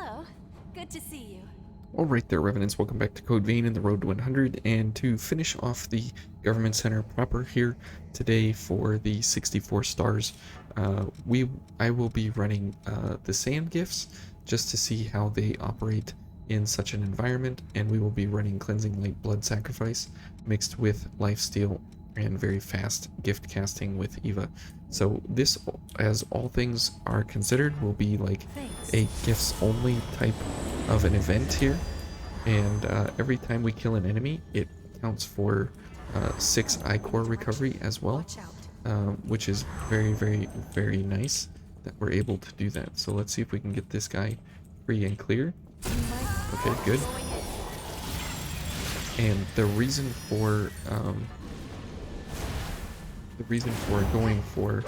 Hello. Good to see you. Alright there, Revenants, welcome back to Code Vein in the Road to 100, and to finish off the Government Center proper here today for the 64 stars, I will be running the sand gifts just to see how they operate in such an environment, and we will be running Cleansing Light Blood Sacrifice mixed with Lifesteal and very fast gift casting with Eva. So this, as all things are considered, will be like a gifts only type of an event here, and every time we kill an enemy it counts for 6 ichor recovery as well, which is very nice that we're able to do that. So let's see if we can get this guy free and clear. Okay, good. And the reason for going for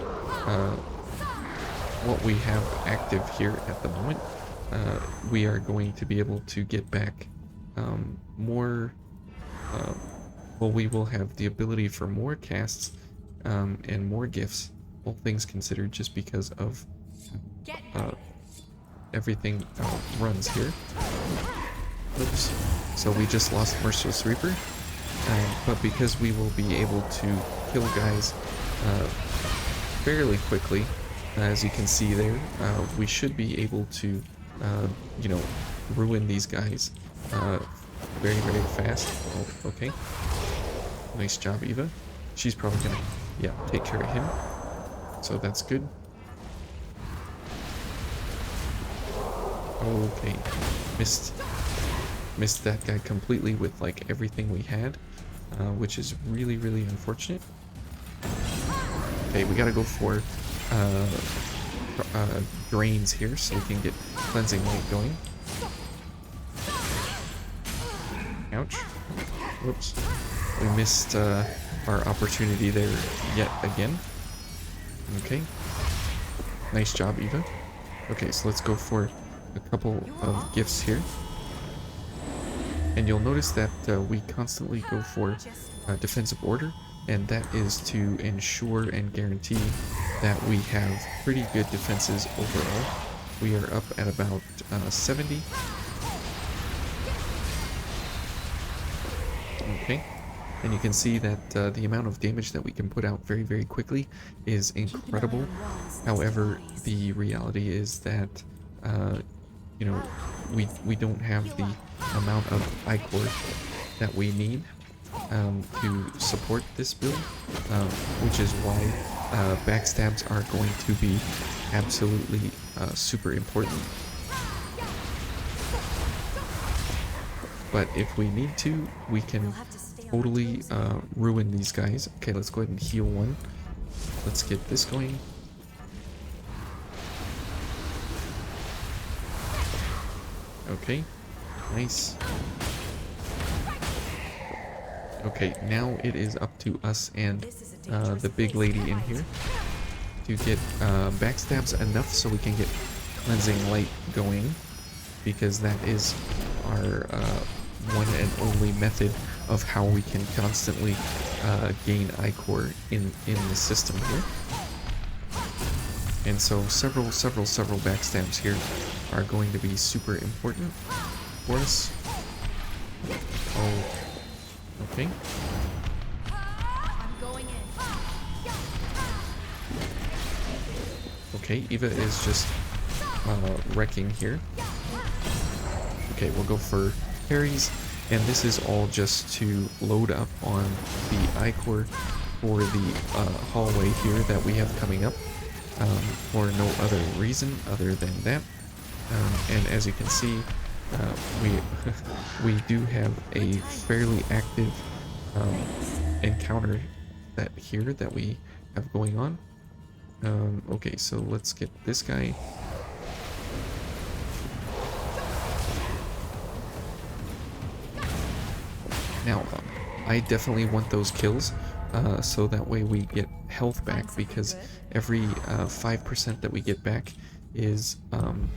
what we have active here at the moment, we are going to be able to get back more, well, we will have the ability for more casts and more gifts, all things considered, just because of everything runs here. Oops. So we just lost Merciless Reaper, but because we will be able to kill guys fairly quickly, as you can see there, we should be able to, you know, ruin these guys very fast. Oh, okay. Nice job, Eva. She's probably gonna, yeah, take care of him. So that's good. Okay. Missed that guy completely with like everything we had, which is really unfortunate. Okay, we gotta go for drains here so we can get Cleansing Light going. Ouch. Whoops. We missed our opportunity there yet again. Okay. Nice job, Eva. Okay, so let's go for a couple of gifts here. And you'll notice that we constantly go for defensive order, and that is to ensure and guarantee that we have pretty good defenses overall. We are up at about 70. Okay, and you can see that the amount of damage that we can put out very quickly is incredible. However, the reality is that you know, we don't have the amount of ichor that we need to support this build, which is why backstabs are going to be absolutely super important. But if we need to, we can totally ruin these guys. Okay, let's go ahead and heal one. Let's get this going. Okay, nice. Okay, now it is up to us and the big lady in here to get backstabs enough so we can get Cleansing Light going, because that is our one and only method of how we can constantly gain ichor in the system here. And so several backstabs here are going to be super important for us. Oh, okay. Okay, Eva is just wrecking here. Okay, we'll go for parries, and this is all just to load up on the ichor for the hallway here that we have coming up, for no other reason other than that. And as you can see, we do have a fairly active encounter that we have going on. Okay, so let's get this guy. Now, I definitely want those kills, so that way we get health back, because every 5% that we get back is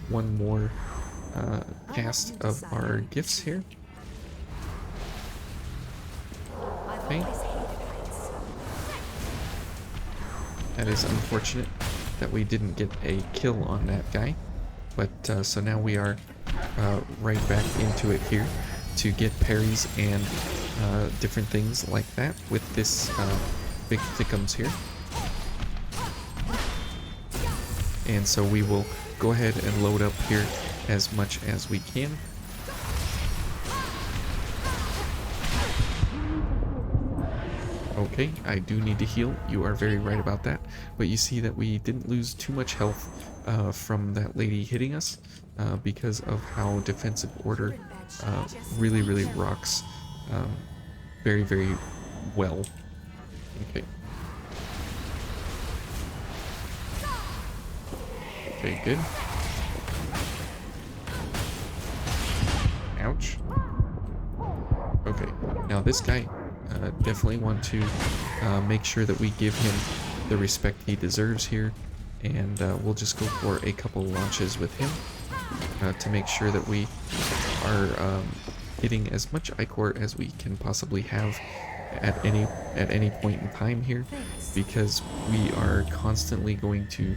one more cast of our gifts here. Okay. That is unfortunate that we didn't get a kill on that guy. But so now we are right back into it here to get parries and different things like that with this big thickums here. And so we will go ahead and load up here as much as we can. Okay, I do need to heal. You are very right about that. But you see that we didn't lose too much health from that lady hitting us because of how defensive order really, really rocks very, very well. Okay. Okay, good. Ouch. Okay, now this guy, definitely want to make sure that we give him the respect he deserves here, and we'll just go for a couple launches with him to make sure that we are getting as much Ichor as we can possibly have at any point in time here, because we are constantly going to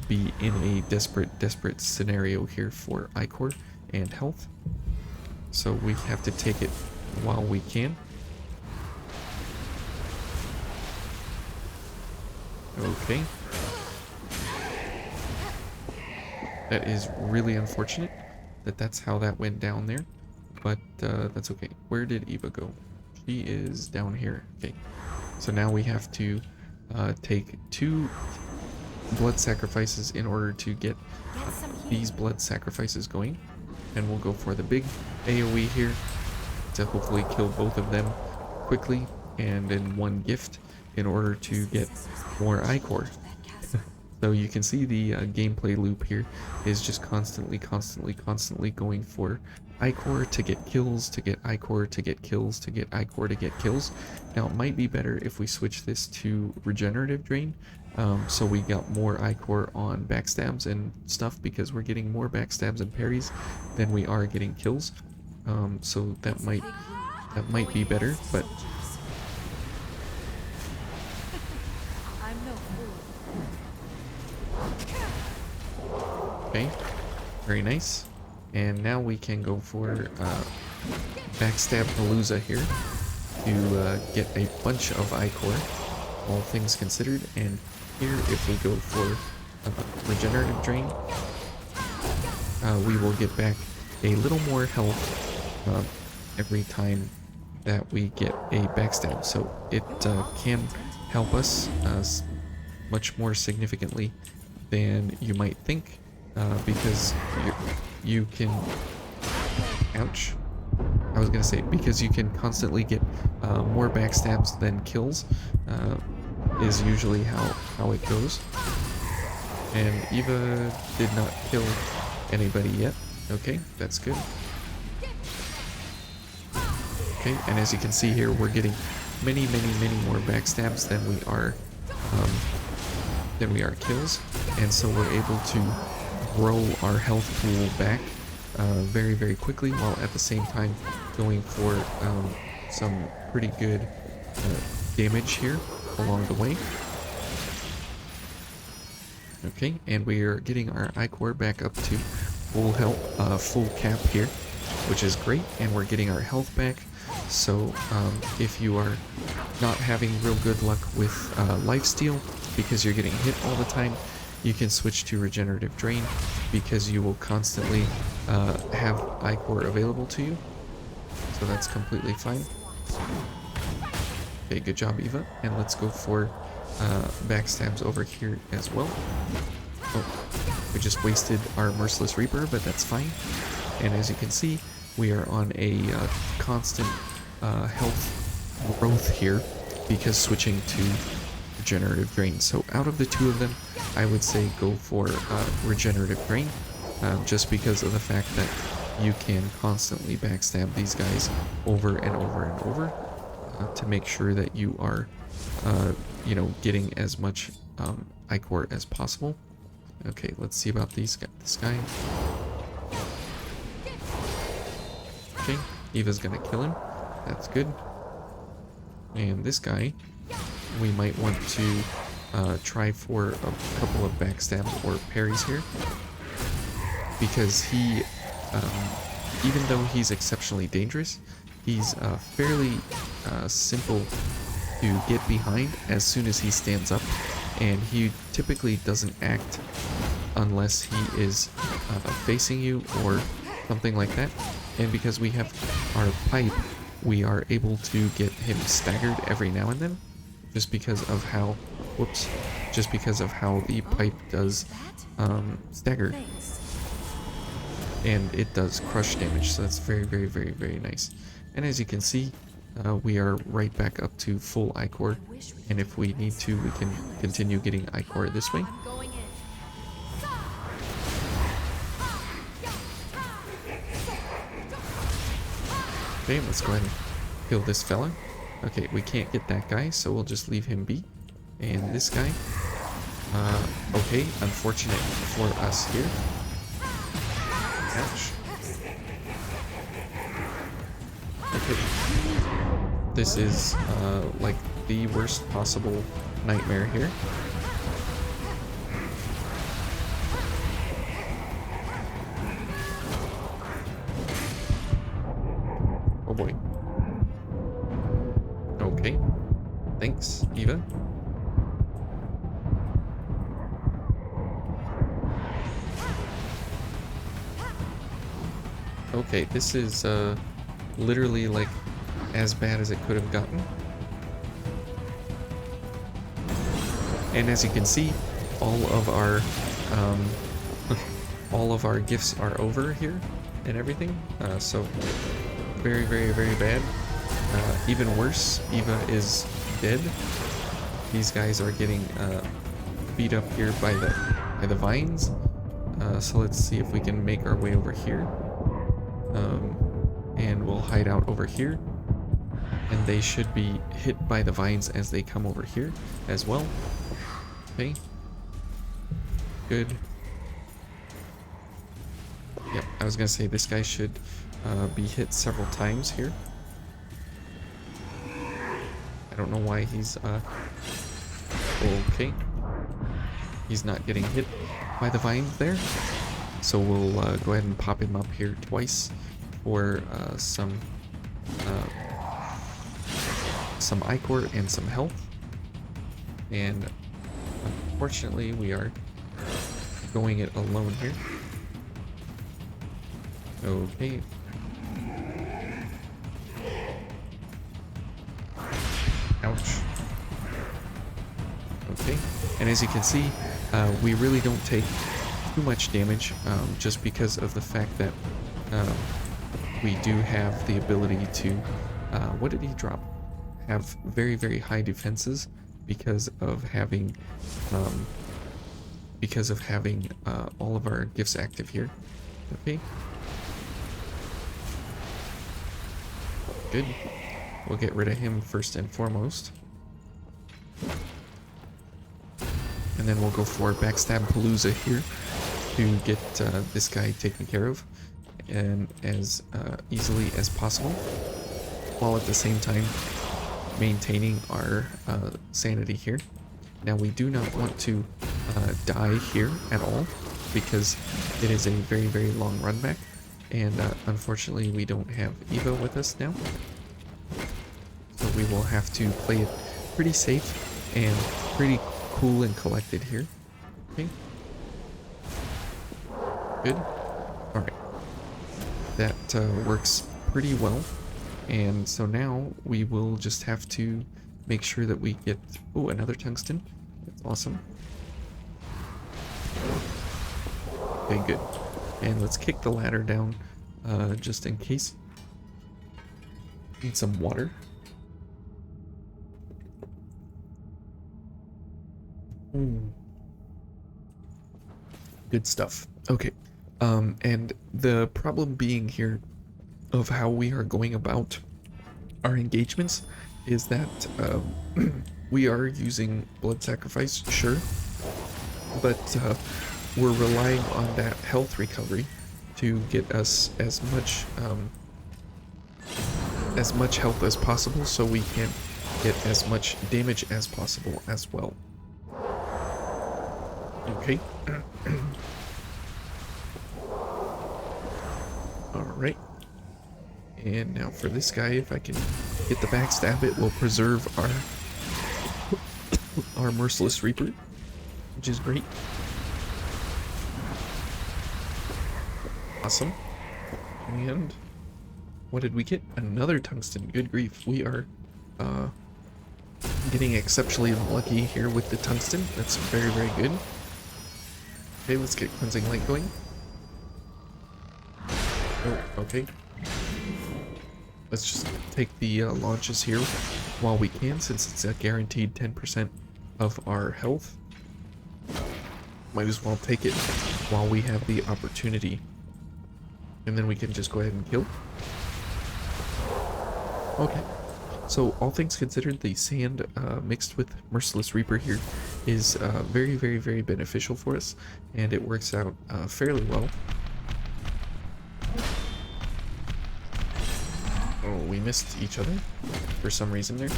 be in a desperate scenario here for Ichor and health. So we have to take it while we can. Okay. That is really unfortunate that that's how that went down there, but that's okay. Where did Eva go? She is down here. Okay. So now we have to take 2 blood sacrifices in order to get these blood sacrifices going. And we'll go for the big AoE here to hopefully kill both of them quickly and in one gift in order to get more Ichor. So you can see the gameplay loop here is just constantly going for Ichor to get kills, to get Ichor to get kills, to get Ichor to get kills. Now it might be better if we switch this to regenerative drain, so we got more Ichor on backstabs and stuff, because we're getting more backstabs and parries than we are getting kills. So that might be better, but okay, very nice. And now we can go for Backstab Palooza here to get a bunch of Ichor, all things considered. And here, if we go for Regenerative Drain, we will get back a little more health every time that we get a Backstab. So it can help us much more significantly than you might think. Because you can, ouch, I was gonna say, because you can constantly get more backstabs than kills, is usually how it goes. And Eva did not kill anybody yet. Okay, that's good. Okay, and as you can see here, we're getting many more backstabs than we are kills, and so we're able to grow our health pool back very quickly, while at the same time going for some pretty good damage here along the way. Okay, and we are getting our Ichor back up to full health, full cap here, which is great, and we're getting our health back. So if you are not having real good luck with lifesteal because you're getting hit all the time, you can switch to Regenerative Drain, because you will constantly have Ichor available to you. So that's completely fine. Okay, good job, Eva. And let's go for backstabs over here as well. Oh, we just wasted our Merciless Reaper, but that's fine. And as you can see, we are on a constant health growth here, because switching to Regenerative Drain. So out of the two of them, I would say go for Regenerative Drain, just because of the fact that you can constantly backstab these guys over and over to make sure that you are, you know, getting as much Ichor as possible. Okay, let's see about this guy. Okay, Eva's gonna kill him. That's good. And this guy, we might want to try for a couple of backstabs or parries here. because he, even though he's exceptionally dangerous, he's fairly simple to get behind as soon as he stands up, and he typically doesn't act unless he is facing you or something like that. And because we have our pipe, we are able to get him staggered every now and then, just because of how, whoops, just because of how the pipe does stagger, and it does crush damage. So that's very, very, very, very nice. And as you can see, we are right back up to full Ichor, and if we need to, we can continue getting Ichor this way. I'm going in. Okay, let's go ahead and kill this fella. Okay, we can't get that guy, so we'll just leave him be. And this guy, okay, unfortunate for us here. Ouch. Okay. This is, like, the worst possible nightmare here. Oh boy. Okay. Thanks, Eva. Okay, this is, literally, like, as bad as it could have gotten. And as you can see, all of our all of our gifts are over here and everything. So very, very, very bad. Even worse, Eva is dead. These guys are getting beat up here by the vines. So let's see if we can make our way over here. And we'll hide out over here. And they should be hit by the vines as they come over here as well. Okay. Good. Yep, I was gonna say this guy should be hit several times here. I don't know why he's okay. He's not getting hit by the vines there. So we'll go ahead and pop him up here twice for some Ichor and some health. And unfortunately, we are going it alone here. Okay. Ouch. Okay. And as you can see, we really don't take too much damage, just because of the fact that we do have the ability to, what did he drop? Have very, very high defenses because of having all of our gifts active here. Okay. Good. We'll get rid of him first and foremost. And then we'll go for Backstab Palooza here to get this guy taken care of and as easily as possible, while at the same time maintaining our sanity here. Now we do not want to die here at all, because it is a very, very long run back, and unfortunately we don't have Eva with us now, so we will have to play it pretty safe and pretty cool and collected here. Okay. Good. Alright. That works pretty well. And so now we will just have to make sure that we get... Oh, another tungsten. That's awesome. Okay, good. And let's kick the ladder down just in case. Need some water. Good stuff. Okay. And the problem being here of how we are going about our engagements is that we are using blood sacrifice, sure, but we're relying on that health recovery to get us as much health as possible, so we can get as much damage as possible as well. Alright. And now for this guy, if I can get the backstab, it will preserve our Merciless Reaper, which is great. Awesome. And what did we get? Another tungsten. Good grief. We are getting exceptionally lucky here with the tungsten. That's very, very good. Okay, let's get Cleansing Light going. Oh, okay. Let's just take the launches here while we can, since it's a guaranteed 10% of our health. Might as well take it while we have the opportunity. And then we can just go ahead and kill. Okay. So, all things considered, the sand mixed with Merciless Reaper here is very, very, very beneficial for us. And it works out fairly well. Oh, we missed each other for some reason there.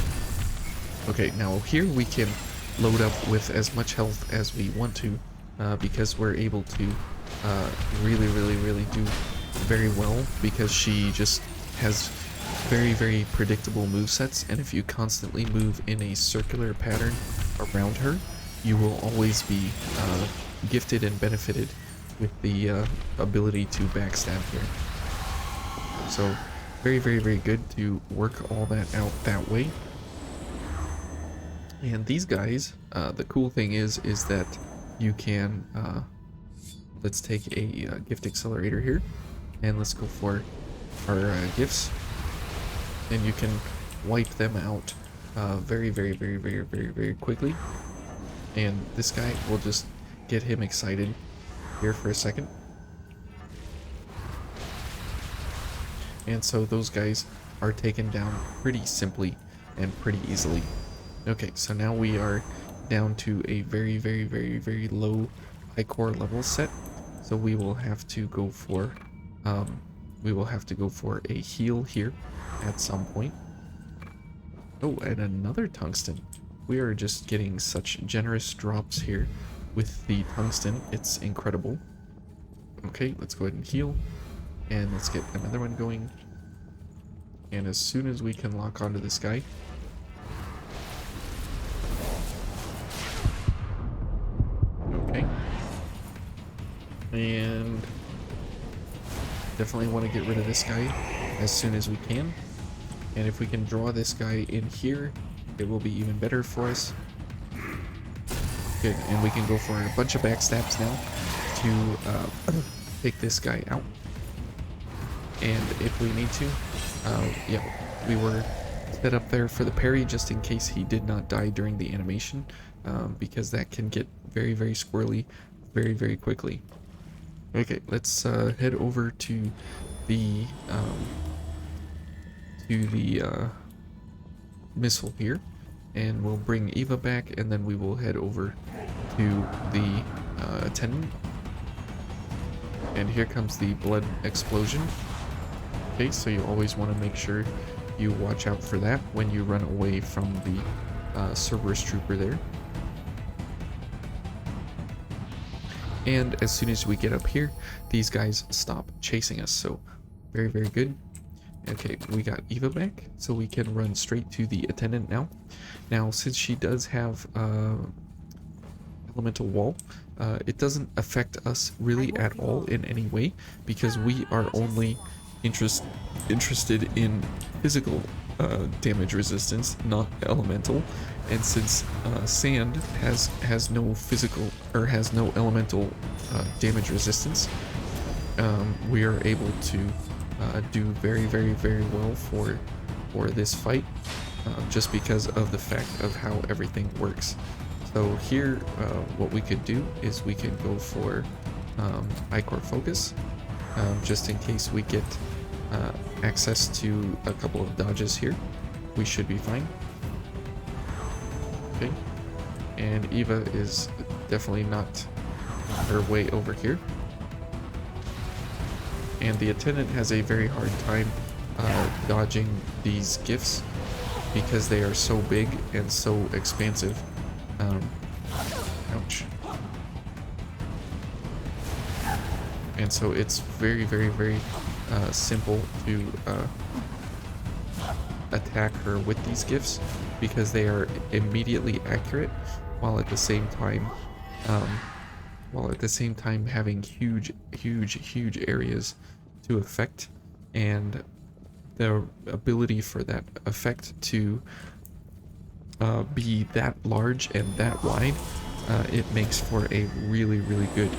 Okay, now here we can load up with as much health as we want to because we're able to really, really, really do very well because she just has very, very predictable movesets, and if you constantly move in a circular pattern around her, you will always be gifted and benefited with the ability to backstab here. So, very, very, very good to work all that out that way. And these guys, the cool thing is that you can, let's take a gift accelerator here, and let's go for our gifts. And you can wipe them out very, very, very, very, very, very quickly. And this guy, will just get him excited here for a second. And so those guys are taken down pretty simply and pretty easily. Okay, so now we are down to a very, very, very, very low high core level set. So we will have to go for a heal here at some point. Oh, and another tungsten. We are just getting such generous drops here with the tungsten. It's incredible. Okay, let's go ahead and heal. And let's get another one going. And as soon as we can lock onto this guy. Okay. And definitely want to get rid of this guy as soon as we can. And if we can draw this guy in here, it will be even better for us. Good, and we can go for a bunch of backstabs now to take this guy out. And if we need to, yeah, we were set up there for the parry just in case he did not die during the animation, because that can get very, very squirrely very, very quickly. Okay, let's head over to the missile here, and we'll bring Eva back, and then we will head over to the attendant. And here comes the blood explosion. Okay, so you always want to make sure you watch out for that when you run away from the Cerberus trooper there. And as soon as we get up here, these guys stop chasing us, so very, very good. Okay, we got Eva back, so we can run straight to the attendant now. Now, since she does have elemental wall, it doesn't affect us really at all in any way, because we are only interested in physical damage resistance, not elemental. And since sand has no physical or has no elemental damage resistance, we are able to do very, very, very well for this fight, just because of the fact of how everything works. So here, what we could do is we can go for Ichor Focus, just in case we get access to a couple of dodges here. We should be fine. Okay, and Eva is definitely not her way over here. And the attendant has a very hard time dodging these gifts because they are so big and so expansive. Ouch. And so it's very, very, very simple to attack her with these gifts because they are immediately accurate while at the same time um, having huge areas to affect, and the ability for that effect to be that large and that wide, it makes for a really good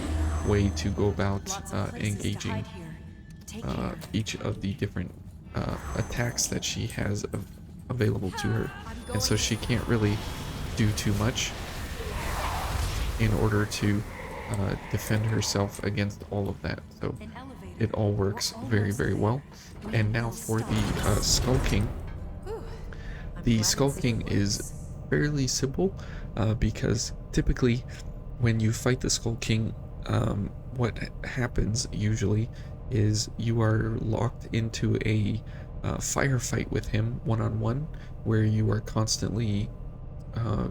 way to go about Lots of places to engaging hide here. Take care. each of the different attacks that she has available to her, and so she can't really do too much in order to defend herself against all of that. So An elevator. it all works We're very almost there. well. And now for the Skull King. Whew. I'm The glad Skull to see King it is works. fairly simple because typically when you fight the Skull King, what happens usually is you are locked into a firefight with him one-on-one, where you are constantly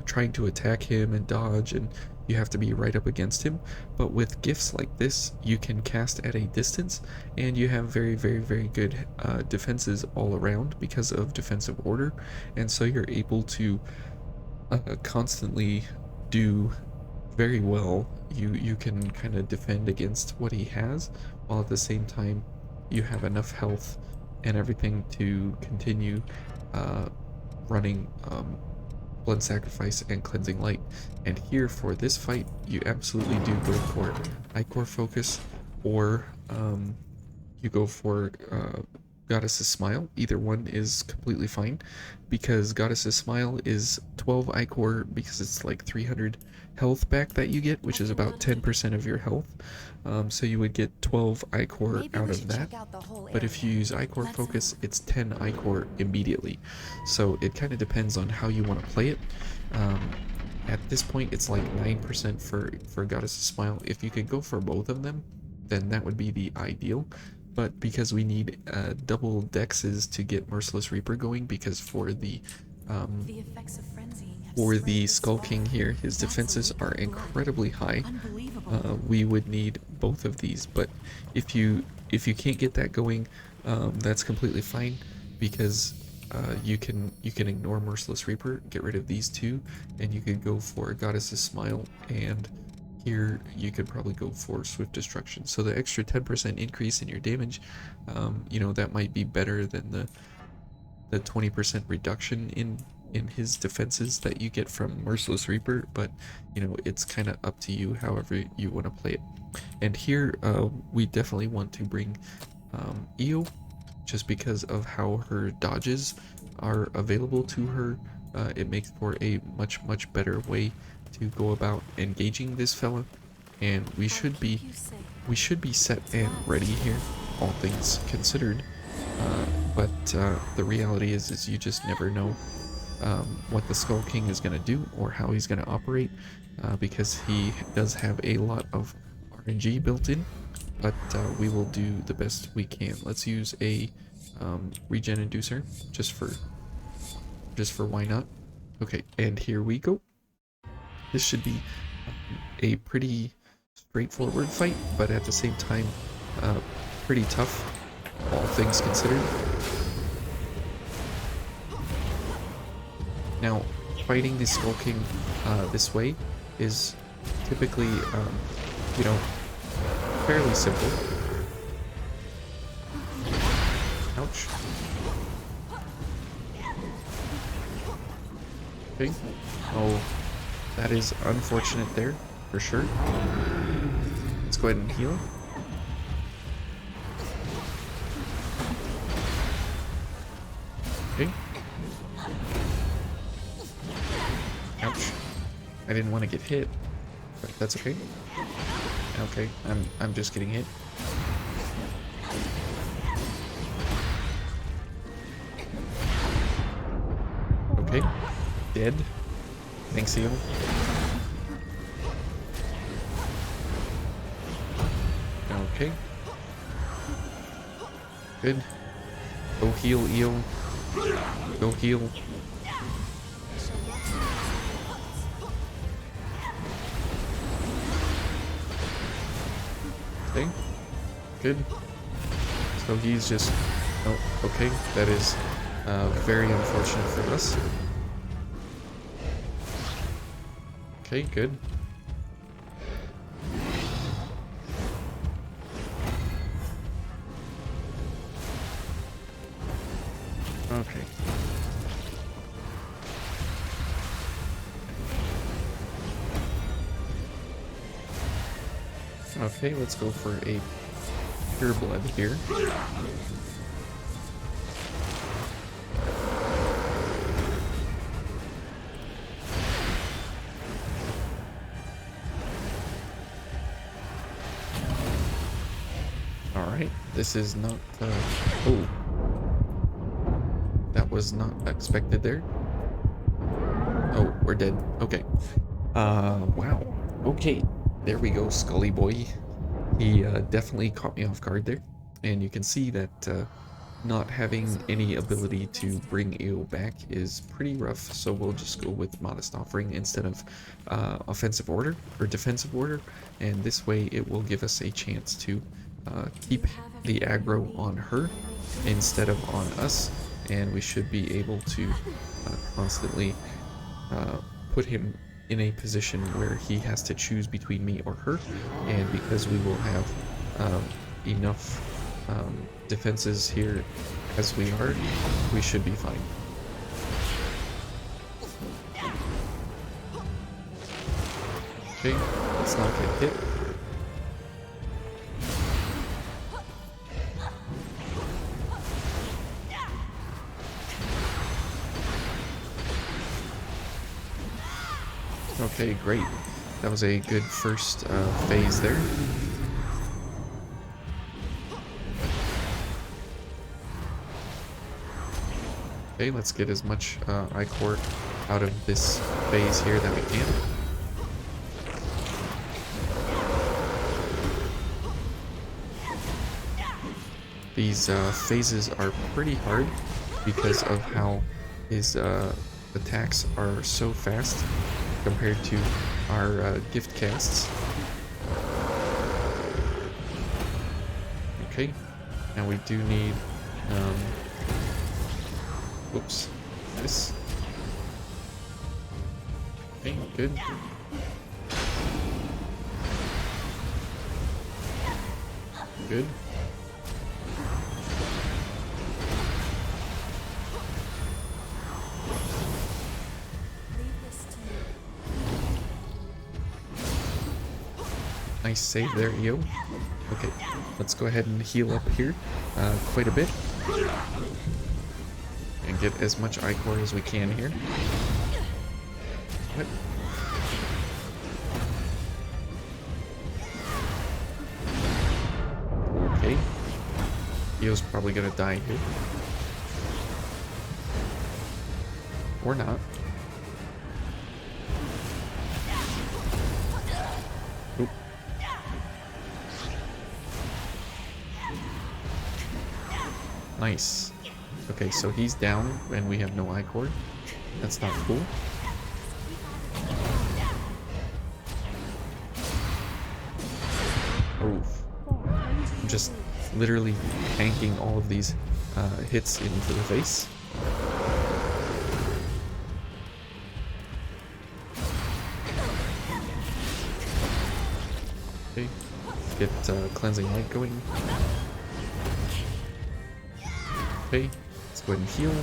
trying to attack him and dodge, and you have to be right up against him. But with gifts like this, you can cast at a distance, and you have very good defenses all around because of defensive order, and so you're able to constantly do very well. You can kind of defend against what he has, while at the same time you have enough health and everything to continue running Blood Sacrifice and Cleansing Light. And here for this fight, you absolutely do go for Ichor Focus, or you go for Goddess's Smile. Either one is completely fine, because Goddess's Smile is 12 Ichor because it's like 300 health back that you get, which is about 10% of your health. So you would get 12 Ichor Maybe out we of should that. check out the whole But if you area. use Ichor Let's Focus, it's 10 Ichor immediately. So it kind of depends on how you want to play it. At this point, it's like 9% for Goddess's Smile. If you could go for both of them, then that would be the ideal. But because we need double dexes to get Merciless Reaper going, because for the The effects of frenzying have for spread the this Skull far. King here, his That's defenses illegal are blood. incredibly high. Unbelievable. We would need both of these, but if you can't get that going, that's completely fine, because you can ignore Merciless Reaper, get rid of these two, and you could go for Goddess's Smile, and here you could probably go for Swift Destruction. So the extra 10% increase in your damage, you know, that might be better than the 20% reduction in his defenses that you get from Merciless Reaper, but you know, it's kind of up to you however you want to play it. And here we definitely want to bring Io, just because of how her dodges are available to her. It makes for a much better way to go about engaging this fella, and we I'll should keep be you safe. set and ready here, all things considered. But the reality is you just never know what the Skull King is going to do or how he's going to operate, because he does have a lot of RNG built in. But we will do the best we can. Let's use a regen inducer just for why not. Okay, and here we go. This should be a pretty straightforward fight, but at the same time pretty tough, all things considered. Now, fighting the Skull King this way is typically, you know, fairly simple. Ouch. Okay. Oh, that is unfortunate there, for sure. Let's go ahead and heal. Okay. Ouch. I didn't want to get hit, but that's okay. Okay, I'm just getting hit. Okay. Dead. Thanks, Eel. Okay. Good. Go heal, Eel. Go heal. Okay. Good. So he's just... Oh, okay. That is very unfortunate for us. Okay, good. Okay. Okay, let's go for a pure blood here. Alright, this is not, oh. That was not expected there. Oh, we're dead. Okay. Wow. Okay. There we go, Scully boy. He, definitely caught me off guard there. And you can see that, not having any ability to bring AO back is pretty rough, so we'll just go with Modest Offering instead of Offensive Order or Defensive Order, and this way it will give us a chance to keep the aggro on her instead of on us, and we should be able to constantly put him in a position where he has to choose between me or her, and because we will have enough defenses here as we are, we should be fine. Okay, let's not get hit. Okay, great. That was a good first phase there. Okay, let's get as much I-Core out of this phase here that we can. These phases are pretty hard because of how his attacks are so fast compared to our gift casts. Okay, now we do need whoops, this. Okay, good. Good. Nice save there, Io. Okay, let's go ahead and heal up here quite a bit. And get as much I-Core as we can here. What? Okay. Io's probably gonna die here. Or not. Oop. Nice. Okay, so he's down and we have no I-Core. That's not cool. Oof. I'm just literally tanking all of these hits into the face. Okay, get Cleansing Light going. Okay. Let's go ahead and heal.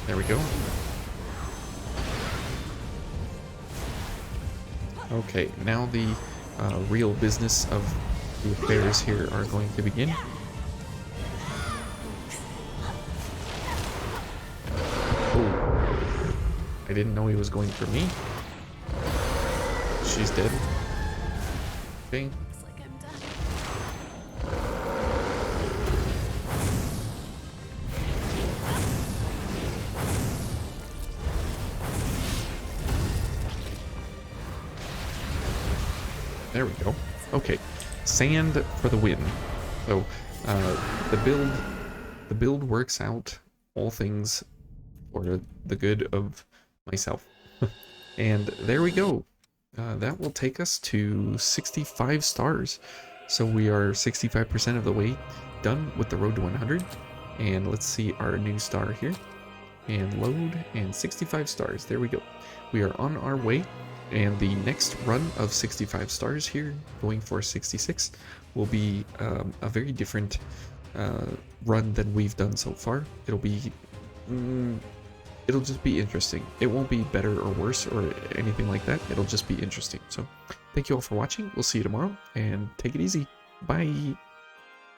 There we go. Okay, now the real business of the affairs here are going to begin. Oh, I didn't know he was going for me. She's dead. Okay. Looks like I'm done. There we go. Okay, sand for the win. So the build works out all things for the good of myself. And there we go. that will take us to 65 stars. So we are 65% of the way done with the road to 100. And let's see our new star here. And load, and 65 stars. There we go. We are on our way. And the next run of 65 stars here, going for 66, will be a very different run than we've done so far. It'll be... it'll just be interesting. It won't be better or worse or anything like that. It'll just be interesting. So thank you all for watching. We'll see you tomorrow, and take it easy. Bye.